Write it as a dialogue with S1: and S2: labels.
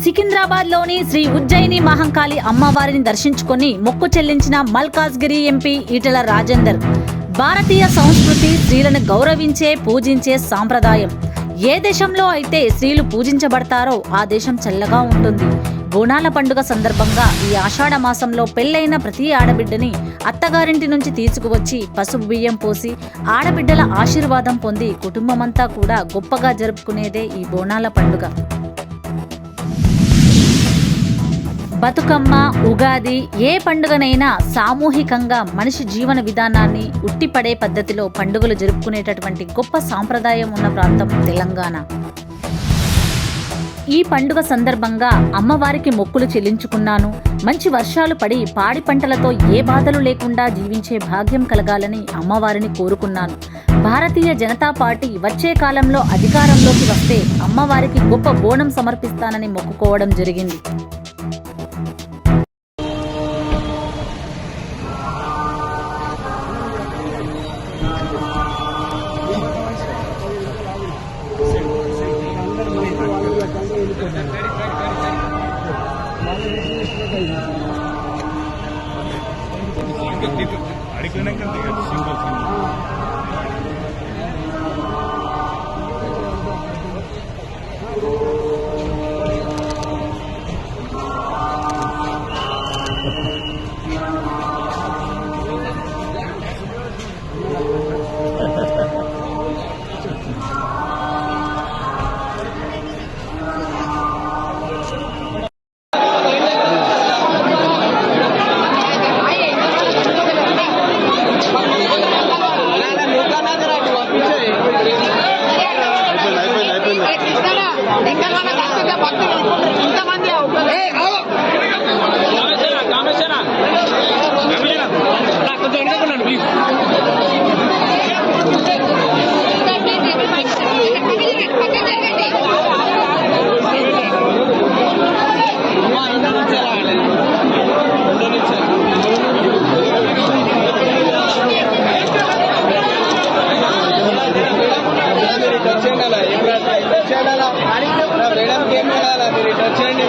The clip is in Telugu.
S1: సికింద్రాబాద్లోని శ్రీ ఉజ్జయిని మహంకాళి అమ్మవారిని దర్శించుకొని మొక్కు చెల్లించిన మల్కాజ్గిరి ఎంపీ ఈటెల రాజేందర్. భారతీయ సంస్కృతి స్త్రీలను గౌరవించే పూజించే సాంప్రదాయం. ఏ దేశంలో అయితే స్త్రీలు పూజించబడతారో ఆ దేశం చల్లగా ఉంటుంది. బోనాల పండుగ సందర్భంగా ఈ ఆషాఢ మాసంలో పెళ్లైన ప్రతి ఆడబిడ్డని అత్తగారింటి నుంచి తీసుకువచ్చి పసుపు బియ్యం పోసి ఆడబిడ్డల ఆశీర్వాదం పొంది కుటుంబమంతా కూడా గొప్పగా జరుపుకునేదే ఈ బోనాల పండుగ. బతుకమ్మ, ఉగాది ఏ పండుగనైనా సామూహికంగా మనిషి జీవన విధానాన్ని ఉట్టిపడే పద్ధతిలో పండుగలు జరుపుకునేటటువంటి గొప్ప సాంప్రదాయం ఉన్న ప్రాంతం తెలంగాణ. ఈ పండుగ సందర్భంగా అమ్మవారికి మొక్కులు చెల్లించుకున్నాను. మంచి వర్షాలు పడి పాడి పంటలతో ఏ బాధలు లేకుండా జీవించే భాగ్యం కలగాలని అమ్మవారిని కోరుకున్నాను. భారతీయ జనతా పార్టీ వచ్చే కాలంలో అధికారంలోకి వస్తే అమ్మవారికి గొప్ప బోనం సమర్పిస్తానని మొక్కుకోవడం జరిగింది.
S2: మేడం ఏం చేయాలా మీరు ఇటు వచ్చేయండి.